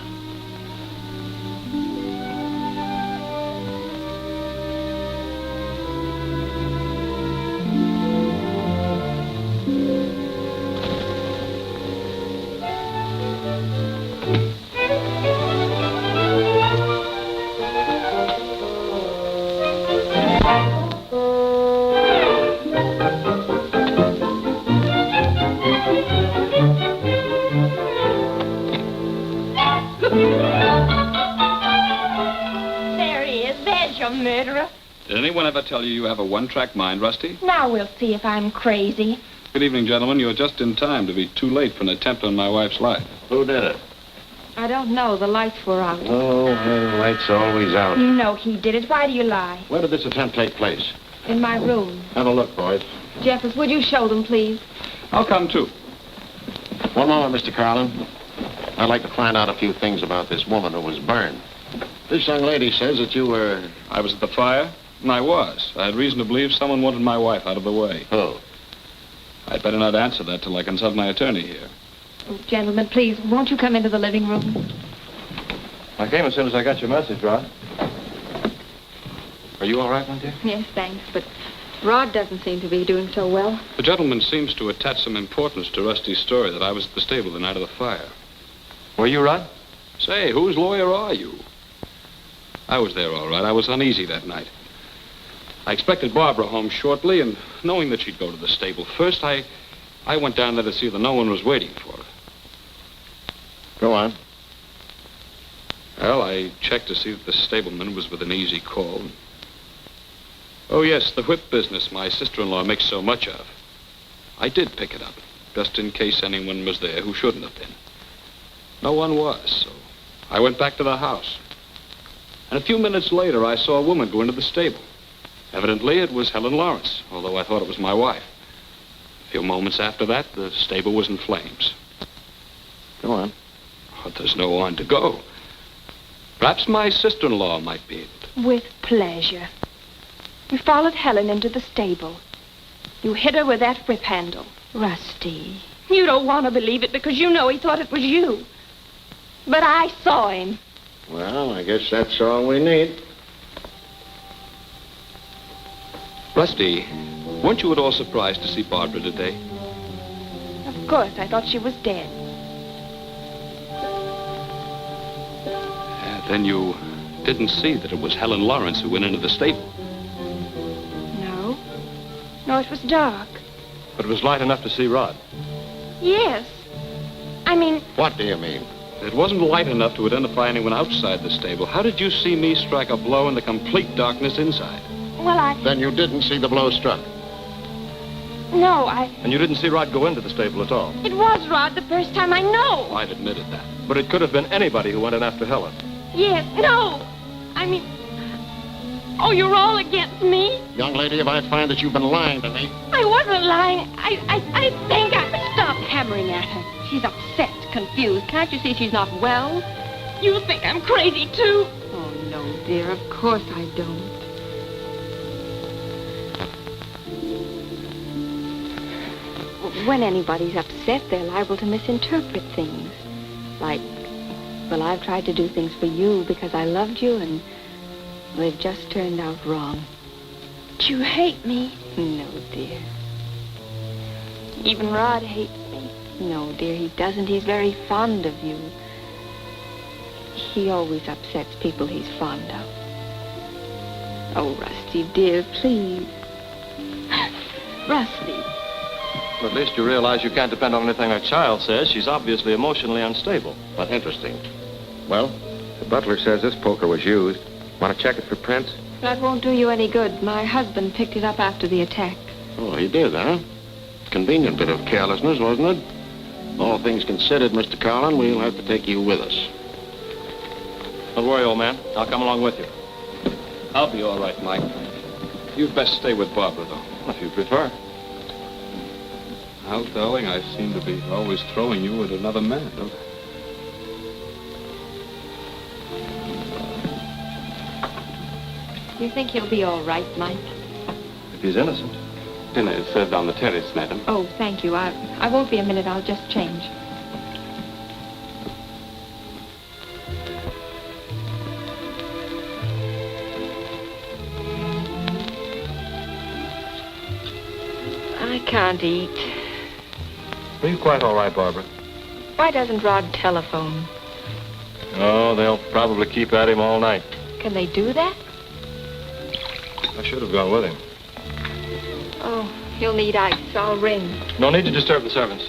Did anyone ever tell you have a one-track mind, Rusty? Now we'll see if I'm crazy. Good evening, gentlemen. You're just in time to be too late for an attempt on my wife's life. Who did it? I don't know. The lights were out. Oh, well, lights are always out. You know he did it. Why do you lie? Where did this attempt take place? In my room. Have a look, boys. Jeffers, would you show them, please? I'll come, too. One moment, Mr. Carlin. I'd like to find out a few things about this woman who was burned. This young lady says that you were... I was at the fire, and I was. I had reason to believe someone wanted my wife out of the way. Who? I'd better not answer that till I consult my attorney here. Oh, gentlemen, please, won't you come into the living room? I came as soon as I got your message, Rod. Are you all right, my dear? Yes, thanks, but Rod doesn't seem to be doing so well. The gentleman seems to attach some importance to Rusty's story that I was at the stable the night of the fire. Were you, Rod? Say, whose lawyer are you? I was there, all right. I was uneasy that night. I expected Barbara home shortly, and knowing that she'd go to the stable first, I went down there to see that no one was waiting for her. Go on. Well, I checked to see that the stableman was within easy call. Oh, yes, the whip business my sister-in-law makes so much of. I did pick it up, just in case anyone was there who shouldn't have been. No one was, so I went back to the house. And a few minutes later, I saw a woman go into the stable. Evidently, it was Helen Lawrence, although I thought it was my wife. A few moments after that, the stable was in flames. Go on. Oh, there's no on to go. Perhaps my sister-in-law might be able to. With pleasure. You followed Helen into the stable. You hit her with that whip handle. Rusty. You don't want to believe it because you know he thought it was you. But I saw him. Well, I guess that's all we need. Rusty, weren't you at all surprised to see Barbara today? Of course, I thought she was dead. Then you didn't see that it was Helen Lawrence who went into the stable. No. No, it was dark. But it was light enough to see Rod. Yes. I mean... What do you mean? It wasn't light enough to identify anyone outside the stable. How did you see me strike a blow in the complete darkness inside? Well, Then you didn't see the blow struck. No, And you didn't see Rod go into the stable at all? It was Rod the first time, I know. I've admitted that. But it could have been anybody who went in after Helen. Yes, no. I mean... Oh, you're all against me? Young lady, if I find that you've been lying to me... I wasn't lying. I think I... Stop hammering at her. She's upset, confused. Can't you see she's not well? You think I'm crazy, too? Oh, no, dear. Of course I don't. When anybody's upset, they're liable to misinterpret things. Like, well, I've tried to do things for you because I loved you, and they've just turned out wrong. Do you hate me? No, dear. Even Rod hates me. No, dear, he doesn't. He's very fond of you. He always upsets people he's fond of. Oh, Rusty, dear, please. Rusty. Well, at least you realize you can't depend on anything a child says. She's obviously emotionally unstable. But interesting. Well, the butler says this poker was used. Want to check it for prints? That won't do you any good. My husband picked it up after the attack. Oh, he did, huh? Convenient bit of carelessness, wasn't it? All things considered, Mr. Collin, we'll have to take you with us. Don't worry, old man. I'll come along with you. I'll be all right, Mike. You'd best stay with Barbara, though. If you prefer. Well, darling, I seem to be always throwing you at another man, don't I? You think he'll be all right, Mike? If he's innocent. Dinner is served on the terrace, madam. Oh, thank you. I won't be a minute. I'll just change. I can't eat. Are you quite all right, Barbara? Why doesn't Rod telephone? Oh, they'll probably keep at him all night. Can they do that? I should have gone with him. Oh, he'll need ice. I'll ring. No need to disturb the servants.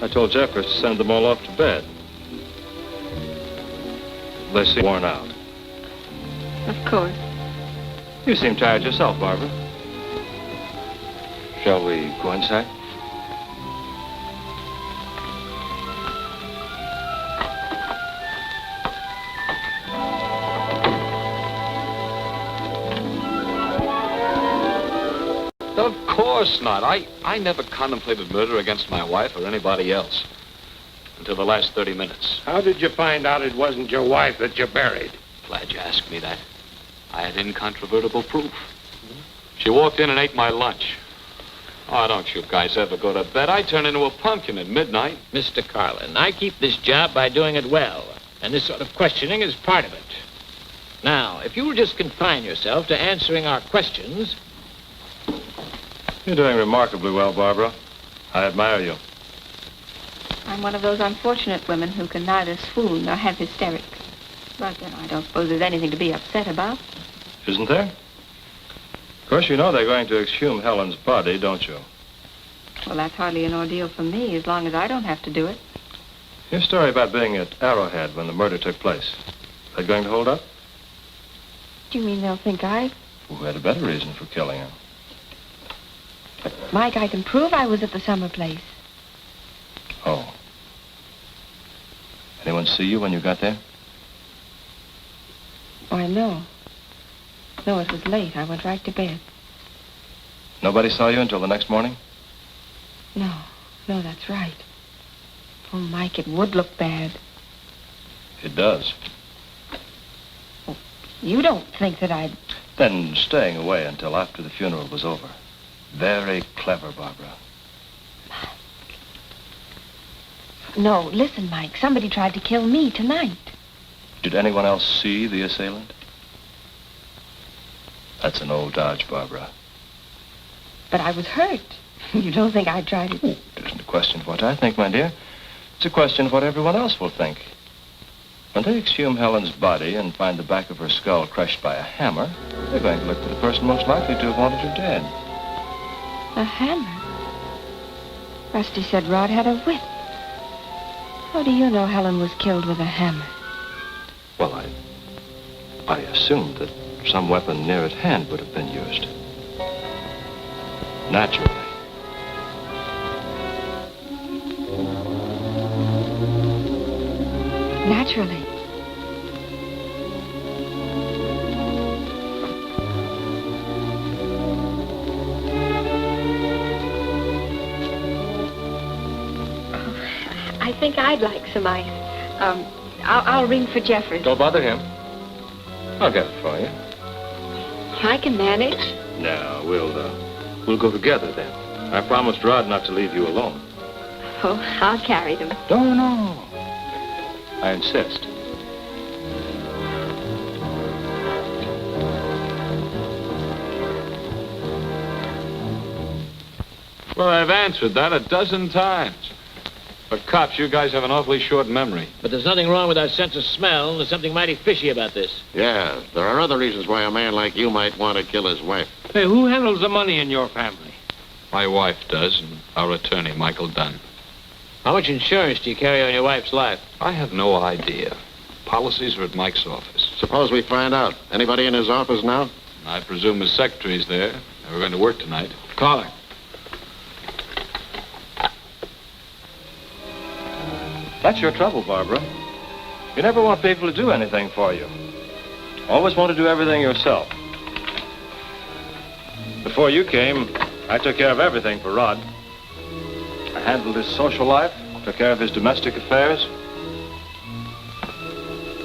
I told Jeffers to send them all off to bed. They seem worn out. Of course. You seem tired yourself, Barbara. Shall we go inside? Of course not. I never contemplated murder against my wife or anybody else. Until the last 30 minutes. How did you find out it wasn't your wife that you buried? Glad you asked me that. I had incontrovertible proof. She walked in and ate my lunch. Oh, don't you guys ever go to bed? I turn into a pumpkin at midnight. Mr. Carlin, I keep this job by doing it well, and this sort of questioning is part of it. Now, if you will just confine yourself to answering our questions... You're doing remarkably well, Barbara. I admire you. I'm one of those unfortunate women who can neither swoon nor have hysterics. But then I don't suppose there's anything to be upset about. Isn't there? Of course, you know they're going to exhume Helen's body, don't you? Well, that's hardly an ordeal for me, as long as I don't have to do it. Your story about being at Arrowhead when the murder took place, that going to hold up? Do you mean they'll think I... Who had a better reason for killing her? But, Mike, I can prove I was at the summer place. Oh. Anyone see you when you got there? Why, no. No, it was late. I went right to bed. Nobody saw you until the next morning? No, that's right. Oh, Mike, it would look bad. It does. You don't think that I'd... Then staying away until after the funeral was over. Very clever, Barbara. No, listen, Mike. Somebody tried to kill me tonight. Did anyone else see the assailant? That's an old dodge, Barbara. But I was hurt. You don't think I'd try to... It isn't a question of what I think, my dear. It's a question of what everyone else will think. When they exhume Helen's body and find the back of her skull crushed by a hammer, they're going to look for the person most likely to have wanted her dead. A hammer? Rusty said Rod had a whip. How do you know Helen was killed with a hammer? Well, I assumed that some weapon near at hand would have been used. Naturally. Naturally. I think I'd like some ice. I'll ring for Jeffers. Don't bother him. I'll get it for you. I can manage. No, we'll go together then. I promised Rod not to leave you alone. Oh, I'll carry them. No. I insist. Well, I've answered that a dozen times. But cops, you guys have an awfully short memory. But there's nothing wrong with our sense of smell. There's something mighty fishy about this. Yeah, there are other reasons why a man like you might want to kill his wife. Hey, who handles the money in your family? My wife does, and our attorney, Michael Dunn. How much insurance do you carry on your wife's life? I have no idea. Policies are at Mike's office. Suppose we find out. Anybody in his office now? I presume his secretary's there. We're going to work tonight. Call her. That's your trouble, Barbara. You never want people to do anything for you. Always want to do everything yourself. Before you came, I took care of everything for Rod. I handled his social life, took care of his domestic affairs.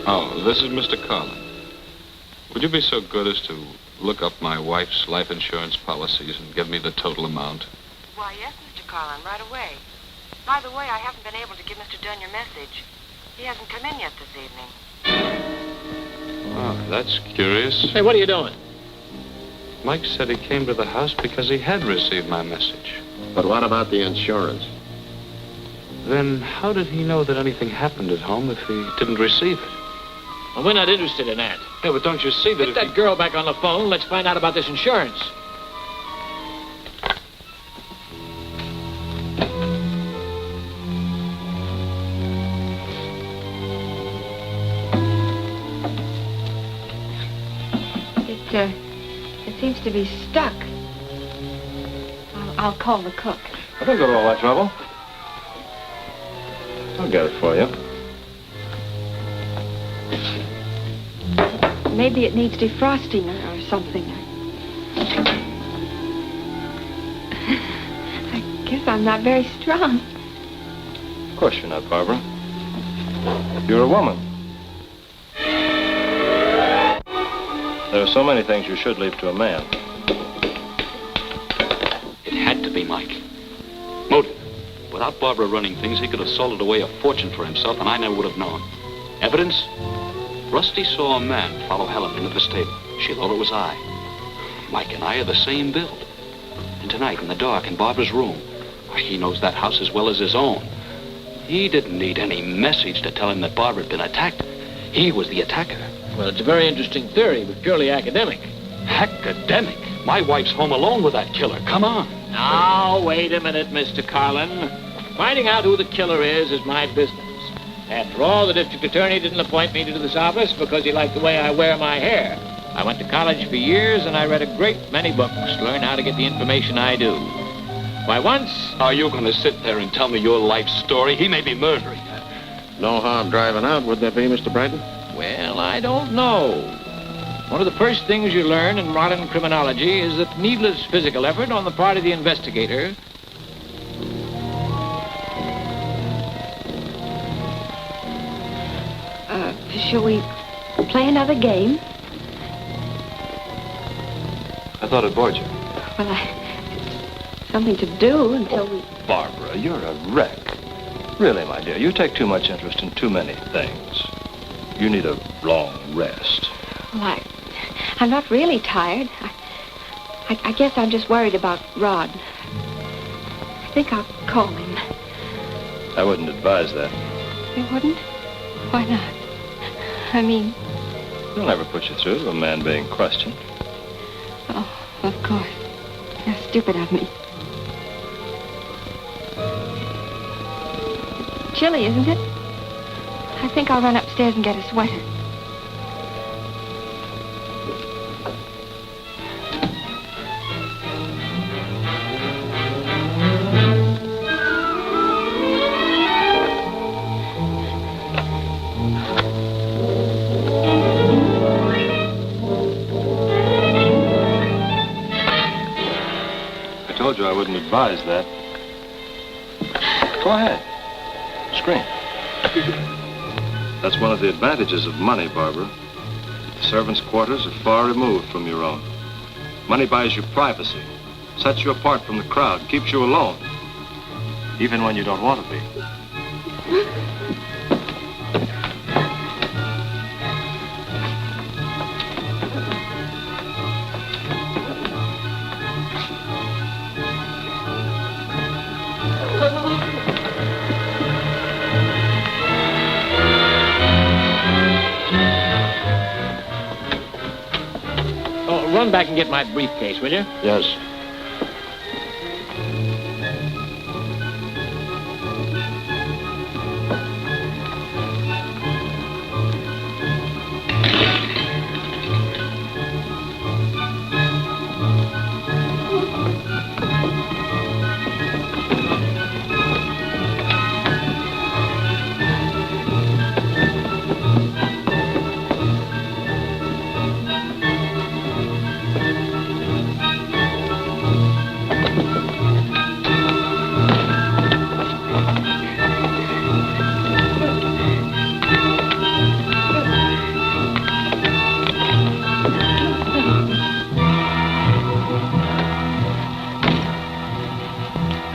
Oh, this is Mr. Carlin. Would you be so good as to look up my wife's life insurance policies and give me the total amount? Why, yes, Mr. Carlin, right away. By the way, I haven't been able to give Mr. Dunn your message. He hasn't come in yet this evening. Oh, that's curious. Hey, what are you doing? Mike said he came to the house because he had received my message. But what about the insurance? Then how did he know that anything happened at home if he didn't receive it? Well, we're not interested in that. Yeah, but don't you see that Get that girl back on the phone. Let's find out about this insurance. It seems to be stuck. I'll call the cook. I don't go to all that trouble. I'll get it for you. Maybe it needs defrosting or something. I guess I'm not very strong. Of course you're not, Barbara. You're a woman. There are so many things you should leave to a man. It had to be Mike. Motive. Without Barbara running things, he could have salted away a fortune for himself, and I never would have known. Evidence? Rusty saw a man follow Helen into the stable. She thought it was I. Mike and I are the same build. And tonight, in the dark, in Barbara's room, he knows that house as well as his own. He didn't need any message to tell him that Barbara had been attacked. He was the attacker. Well, it's a very interesting theory, but purely academic. Academic? My wife's home alone with that killer. Come on. Now, wait a minute, Mr. Carlin. Finding out who the killer is my business. After all, the district attorney didn't appoint me to this office because he liked the way I wear my hair. I went to college for years, and I read a great many books to learn how to get the information I do. Why, once... Are you going to sit there and tell me your life story? He may be murdering you. No harm driving out, would there be, Mr. Brighton? Well, I don't know. One of the first things you learn in modern criminology is that needless physical effort on the part of the investigator shall we play another game? I thought it bored you. Well, something to do until we... Barbara, you're a wreck. Really, my dear, you take too much interest in too many things. You need a long rest. Well, I'm not really tired. I guess I'm just worried about Rod. I think I'll call him. I wouldn't advise that. You wouldn't? Why not? I mean... They'll never put you through to a man being questioned. Oh, of course. How stupid of me. Chilly, isn't it? I think I'll run upstairs and get a sweater. I told you I wouldn't advise that. Go ahead. Scream. That's one of the advantages of money, Barbara. The servants' quarters are far removed from your own. Money buys you privacy, sets you apart from the crowd, keeps you alone, even when you don't want to be. Run back and get my briefcase, will you? Yes.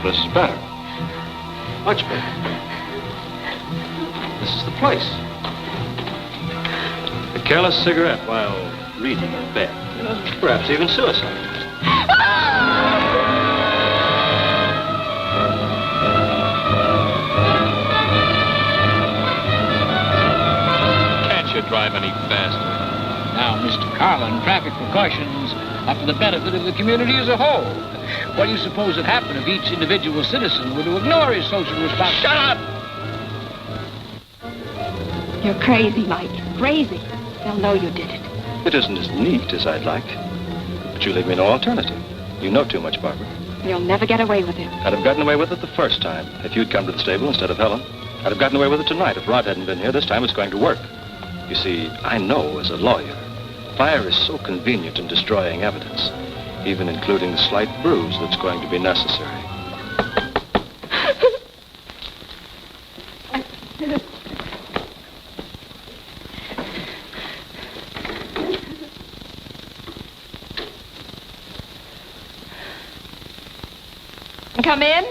This is better. Much better. This is the place. A careless cigarette while reading in bed. Perhaps even suicide. Can't you drive any faster? Now, Mr. Carlin, traffic precautions are for the benefit of the community as a whole. What do you suppose would happen if each individual citizen were to ignore his social responsibility? Shut up! You're crazy, Mike. Crazy. They'll know you did it. It isn't as neat as I'd like. But you leave me no alternative. You know too much, Barbara. You'll never get away with it. I'd have gotten away with it the first time if you'd come to the stable instead of Helen. I'd have gotten away with it tonight if Rod hadn't been here. This time it's going to work. You see, I know as a lawyer, fire is so convenient in destroying evidence, even including the slight bruise that's going to be necessary. Come in.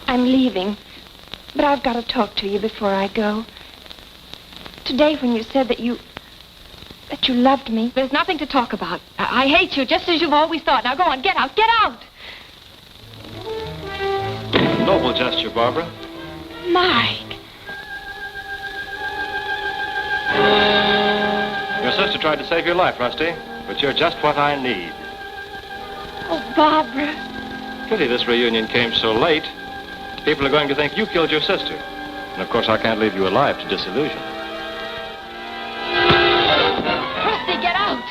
I'm leaving, but I've got to talk to you before I go. Today, when you said that you loved me. There's nothing to talk about. I hate you just as you've always thought. Now go on, get out, get out! Noble gesture, Barbara. Mike. Your sister tried to save your life, Rusty, but you're just what I need. Oh, Barbara. Pity this reunion came so late. People are going to think you killed your sister. And of course, I can't leave you alive to disillusion. Rusty, get out!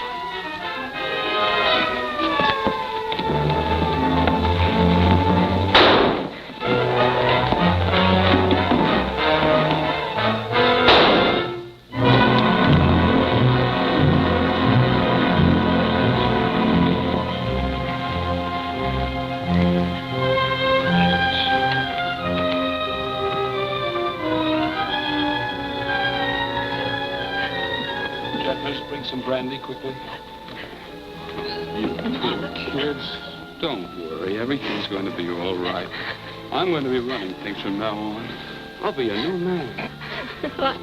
brandy quickly? You poor kids. Don't worry. Everything's going to be all right. I'm going to be running things from now on. I'll be a new man. Well,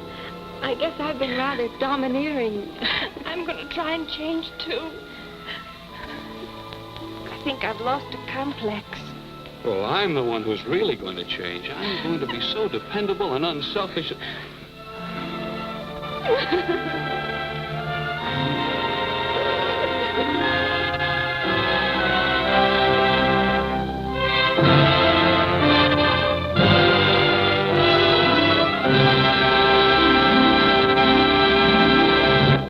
I guess I've been rather domineering. I'm going to try and change, too. I think I've lost a complex. Well, I'm the one who's really going to change. I'm going to be so dependable and unselfish.